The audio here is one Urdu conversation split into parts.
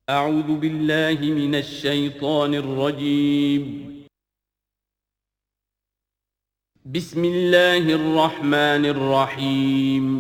اعوذ باللہ من الشیطان الرجیم بسم اللہ الرحمن الرحیم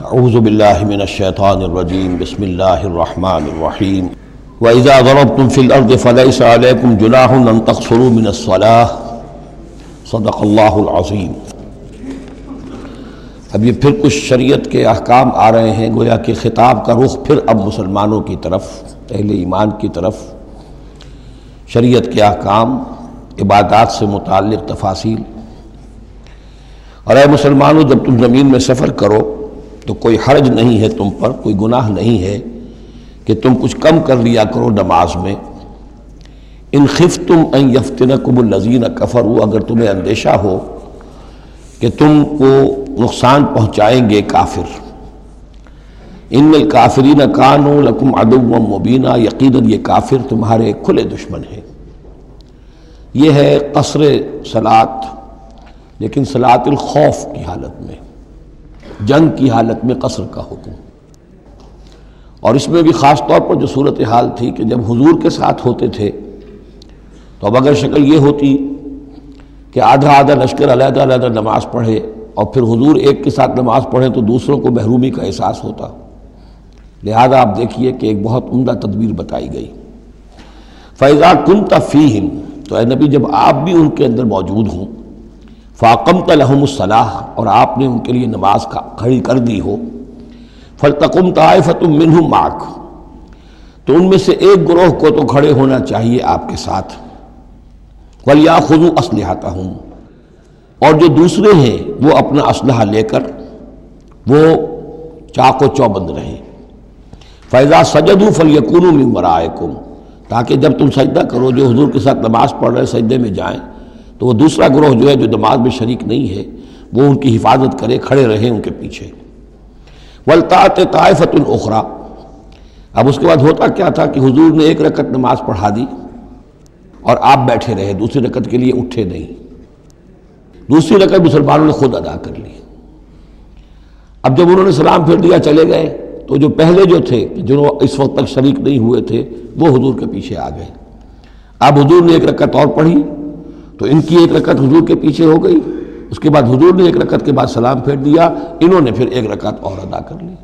اعوذ باللہ من الشیطان الرجیم بسم اللہ الرحمن الرحیم وَإِذَا ضَرَبْتُمْ فِي الْأَرْضِ فَلَيْسَ عَلَيْكُمْ جُنَاحٌ أَن تَقْصُرُوا مِنَ الصَّلَاةِ صدق اللہ العظیم۔ اب یہ پھر کچھ شریعت کے احکام آ رہے ہیں، گویا کہ خطاب کا رخ پھر اب مسلمانوں کی طرف، اہل ایمان کی طرف۔ شریعت کے احکام، عبادات سے متعلق تفاصیل۔ اور اے مسلمانوں، جب تم زمین میں سفر کرو تو کوئی حرج نہیں ہے تم پر، کوئی گناہ نہیں ہے کہ تم کچھ کم کر لیا کرو نماز میں۔ ان خفتم ان یفتنکم الذین کفروا، اگر تمہیں اندیشہ ہو کہ تم کو نقصان پہنچائیں گے کافر۔ ان الکافرین کانوا لکم عدوا مبینا، یقیناً یہ کافر تمہارے کھلے دشمن ہیں۔ یہ ہے قصر صلاۃ، لیکن صلاۃ الخوف کی حالت میں، جنگ کی حالت میں قصر کا حکم۔ اور اس میں بھی خاص طور پر جو صورتحال تھی کہ جب حضور کے ساتھ ہوتے تھے تو اب اگر شکل یہ ہوتی کہ آدھا آدھا لشکر علیحدہ علیحدہ نماز پڑھے اور پھر حضور ایک کے ساتھ نماز پڑھیں تو دوسروں کو محرومی کا احساس ہوتا۔ لہذا آپ دیکھیے کہ ایک بہت عمدہ تدبیر بتائی گئی۔ فَإِذَا كُنْتَ فِيهِمْ، تو اے نبی جب آپ بھی ان کے اندر موجود ہوں، فَأَقَمْتَ لَهُمُ الصَّلَاةَ، اور آپ نے ان کے لیے نماز کھڑی کر دی ہو، فَلْتَقُمْ طَائِفَةٌ مِّنْهُمْ مَعَكَ، تو ان میں سے ایک گروہ کو تو کھڑے ہونا چاہیے آپ کے ساتھ۔ وَلْيَأْخُذُوا أَسْلِحَتَهُمْ، اور جو دوسرے ہیں وہ اپنا اسلحہ لے کر وہ چاق و چوبند رہیں۔ فَإِذَا سَجَدُوا فَلْيَكُونُوا مِن وَرَائِكُمْ، تاکہ جب تم سجدہ کرو، جو حضور کے ساتھ نماز پڑھ رہے سجدے میں جائیں تو وہ دوسرا گروہ جو ہے جو نماز میں شریک نہیں ہے وہ ان کی حفاظت کرے، کھڑے رہیں ان کے پیچھے۔ وَلْتَأْتِ طَائِفَةٌ أُخْرَىٰ، اب اس کے بعد ہوتا کیا تھا کہ حضور نے ایک رکعت نماز پڑھا دی اور آپ بیٹھے رہے، دوسری رکعت کے لیے اٹھے نہیں۔ دوسری رکعت مسلمانوں نے خود ادا کر لی۔ اب جب انہوں نے سلام پھیر دیا چلے گئے تو جو پہلے جو تھے جو اس وقت تک شریک نہیں ہوئے تھے وہ حضور کے پیچھے آ گئے۔ اب حضور نے ایک رکعت اور پڑھی تو ان کی ایک رکعت حضور کے پیچھے ہو گئی، اس کے بعد حضور نے ایک رکعت کے بعد سلام پھیر دیا، انہوں نے پھر ایک رکعت اور ادا کر لی،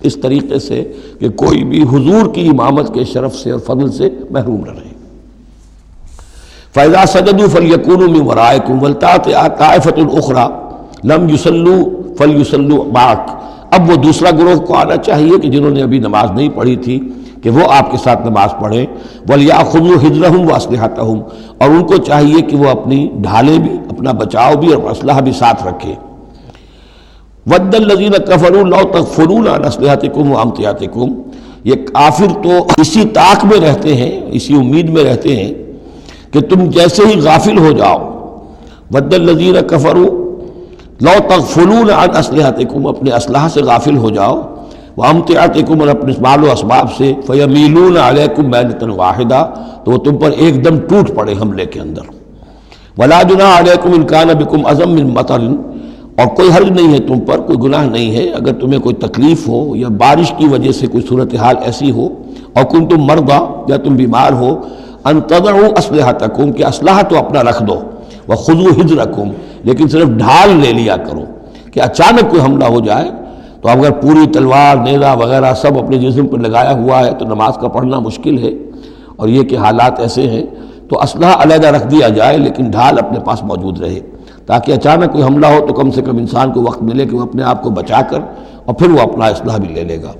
اس طریقے سے کہ کوئی بھی حضور کی امامت کے شرف سے اور فضل سے محروم نہ رہے۔ فَإِذَا سَجَدُوا فَلْيَكُونُوا مِن وَرَائِكُمْ وَلْتَأْتِ طَائِفَةٌ أُخْرَىٰ لَمْ يُصَلُّوا فَلْيُصَلُّوا مَعَكَ، اب وہ دوسرا گروہ کو آنا چاہیے کہ جنہوں نے ابھی نماز نہیں پڑھی تھی کہ وہ آپ کے ساتھ نماز پڑھیں۔ وَلْيَأْخُذُوا حِذْرَهُمْ وَأَسْلِحَتَهُمْ، اور ان کو چاہیے کہ وہ اپنی ڈھالیں بھی، اپنا بچاؤ بھی اور اسلحہ بھی ساتھ رکھے۔ وَدَّ الَّذِينَ كَفَرُوا لَوْ تَغْفُلُونَ عَنْ أَسْلِحَتِكُمْ وَأَمْتِعَتِكُمْ، یہ کافر تو اسی طاق میں رہتے ہیں، اسی امید میں رہتے ہیں کہ تم جیسے ہی غافل ہو جاؤ۔ وَدَّ الَّذِينَ كَفَرُوا لَوْ تَغْفُلُونَ عَنْ أَسْلِحَتِكُمْ، اپنے اسلحہ سے غافل ہو جاؤ، وَأَمْتِعَتِكُمْ، اور اپنے مال و اسباب سے، فَيَمِيلُونَ عَلَيْكُمْ مَيْلَةً وَاحِدَةً، تو وہ تم پر ایک دم ٹوٹ پڑے حملے کے اندر۔ وَلَا جُنَاحَ عَلَيْكُمْ إِن كَانَ بِكُمْ أَذًى مِّن مَطَرٍ، اور کوئی حرج نہیں ہے تم پر، کوئی گناہ نہیں ہے اگر تمہیں کوئی تکلیف ہو یا بارش کی وجہ سے کوئی صورتحال ایسی ہو، اور کنتم مرضى، یا تم بیمار ہو، ان تضعوا اسلحتکم، کہ اسلحہ تو اپنا رکھ دو، وخذوا حذرکم، لیکن صرف ڈھال لے لیا کرو کہ اچانک کوئی حملہ ہو جائے تو اگر پوری تلوار نیزہ وغیرہ سب اپنے جسم پر لگایا ہوا ہے تو نماز کا پڑھنا مشکل ہے، اور یہ کہ حالات ایسے ہیں تو اسلحہ علیحدہ رکھ دیا جائے لیکن ڈھال اپنے پاس موجود رہے، تاکہ اچانک کوئی حملہ ہو تو کم سے کم انسان کو وقت ملے کہ وہ اپنے آپ کو بچا کر اور پھر وہ اپنا اسلحہ بھی لے لے گا۔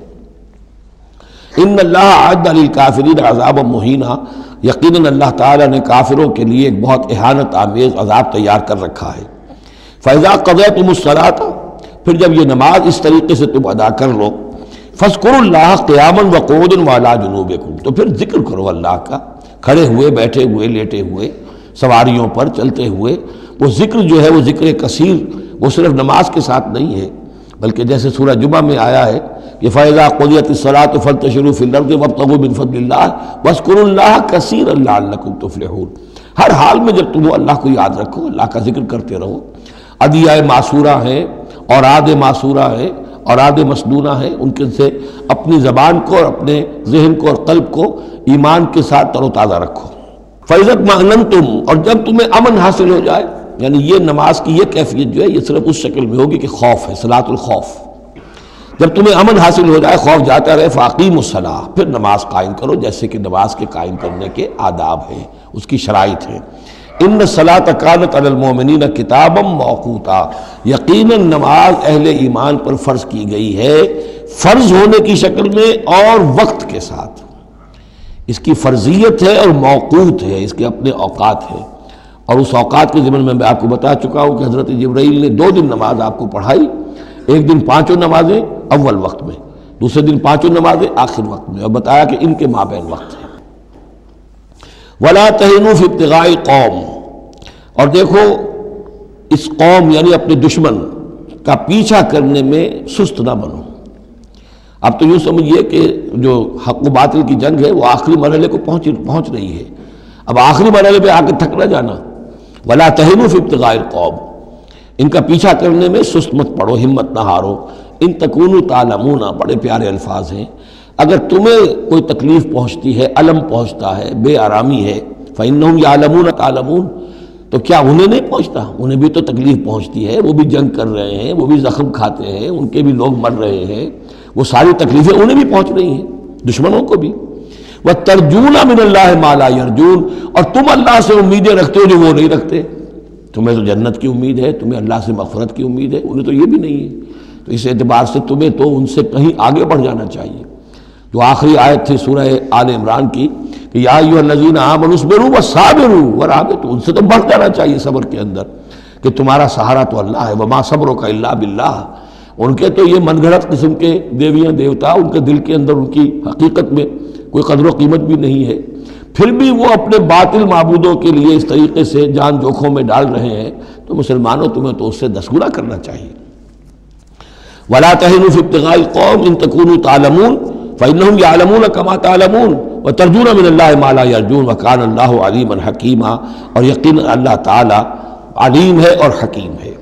ان اللہ اعد للکافرین عذابا مہینا، یقیناً اللہ تعالیٰ نے کافروں کے لیے ایک بہت اہانت آمیز عذاب تیار کر رکھا ہے۔ فَإِذَا قَضَيْتُمُ الصَّلَاةَ، پھر جب یہ نماز اس طریقے سے تم ادا کر لو، فاذکروا اللہ قیاما وقعودا وعلی جنوبکم، تو پھر ذکر کرو اللہ کا کھڑے ہوئے، بیٹھے ہوئے، لیٹے ہوئے، سواریوں پر چلتے ہوئے۔ وہ ذکر جو ہے وہ ذکر کثیر، وہ صرف نماز کے ساتھ نہیں ہے، بلکہ جیسے سورہ جمعہ میں آیا ہے کہ فَإِذَا قُضِيَتِ الصَّلَاةُ فَانتَشِرُوا فِي الْأَرْضِ وَابْتَغُوا مِنْ فَضْلِ اللَّهِ وَاذْكُرُوا اللَّهَ كَثِيرًا لَعَلَّكُمْ تُفْلِحُونَ۔ ہر حال میں جب تم اللہ کو یاد رکھو، اللہ کا ذکر کرتے رہو۔ ادعیہ معصورہ ہیں، اوراد معصورہ ہیں، اوراد مسنونہ ہیں، ان کے سے اپنی زبان کو اور اپنے ذہن کو اور قلب کو ایمان کے ساتھ تر و تازہ رکھو۔ فَإِذَا اطْمَأْنَنْتُمْ، اور جب تمہیں امن حاصل ہو جائے، یعنی یہ نماز کی یہ کیفیت جو ہے یہ صرف اس شکل میں ہوگی کہ خوف ہے، صلاۃ الخوف۔ جب تمہیں امن حاصل ہو جائے، خوف جاتا رہے، فَأَقِیمُوا الصَّلَاةَ، پھر نماز قائم کرو جیسے کہ نماز کے قائم کرنے کے آداب ہیں، اس کی شرائط ہیں۔ ان الصلاۃ کانت علی المؤمنین کتابا موقوتا، یقیناً نماز اہل ایمان پر فرض کی گئی ہے، فرض ہونے کی شکل میں اور وقت کے ساتھ۔ اس کی فرضیت ہے اور موقوت ہے، اس کے اپنے اوقات ہیں، اور اس اوقات کے ضمن میں آپ کو بتا چکا ہوں کہ حضرت جبرائیل نے 2 دن نماز آپ کو پڑھائی، ایک دن 5 نمازیں اول وقت میں، دوسرے دن 5 نمازیں آخر وقت میں، اور بتایا کہ ان کے مابین وقت ہے۔ وَلَا تَهِنُوا فِي ابْتِغَاءِ الْقَوْمِ، اور دیکھو اس قوم یعنی اپنے دشمن کا پیچھا کرنے میں سست نہ بنو۔ اب تو یوں سمجھیے کہ جو حق و باطل کی جنگ ہے وہ آخری مرحلے کو پہنچ رہی ہے، اب آخری مرحلے پہ آ کے تھک نہ جانا۔ وَلَا تَهِنُوا فِي ابْتِغَاءِ الْقَوْمِ، ان کا پیچھا کرنے میں سست مت پڑو، ہمت نہ ہارو۔ ان تکونوا تعلمون، بڑے پیارے الفاظ ہیں، اگر تمہیں کوئی تکلیف پہنچتی ہے، الم پہنچتا ہے، بے آرامی ہے، فَإِنَّهُمْ يَعْلَمُونَ تعلمون، تو کیا انہیں نہیں پہنچتا؟ انہیں بھی تو تکلیف پہنچتی ہے، وہ بھی جنگ کر رہے ہیں، وہ بھی زخم کھاتے ہیں، ان کے بھی لوگ مر رہے ہیں، وہ ساری تکلیفیں انہیں بھی پہنچ رہی ہیں، دشمنوں کو بھی۔ وَتَرْجُونَ مِنَ اللَّهِ مَا لَا يَرْجُونَ، اور تم اللہ سے امیدیں رکھتے ہو جو وہ نہیں رکھتے۔ تمہیں تو جنت کی امید ہے، تمہیں اللہ سے مغفرت کی امید ہے، انہیں تو یہ بھی نہیں ہے، تو اس اعتبار سے تمہیں تو ان سے کہیں آگے بڑھ جانا چاہیے۔ جو آخری آیت تھی سورہ آل عمران کی کہ یا ایھا الذین آمنوا اصبروا وصابروا ورابطوا، ان سے تو بڑھ جانا چاہیے صبر کے اندر کہ تمہارا سہارا تو اللہ ہے، وما صبرک الا باللہ۔ ان کے تو یہ من گھڑت قسم کے دیویاں دیوتا، ان کے دل کے اندر ان کی حقیقت میں کوئی قدر و قیمت بھی نہیں ہے، پھر بھی وہ اپنے باطل معبودوں کے لیے اس طریقے سے جان جوکھوں میں ڈال رہے ہیں، تو مسلمانوں تمہیں تو اس سے 10 گنا کرنا چاہیے۔ وَلَا تَهِنُوا فِي ابْتِغَاءِ الْقَوْمِ إِن تَكُونُوا تَعْلَمُونَ فَإِنَّهُمْ يَعْلَمُونَ كَمَا تَعْلَمُونَ وَتَرْجُونَ مِنَ اللَّهِ مَا لَا يَرْجُونَ وَكَانَ اللَّهُ عَلِيمًا حَكِيمًا، اور یقینا اللہ تعالی علیم ہے اور حکیم ہے۔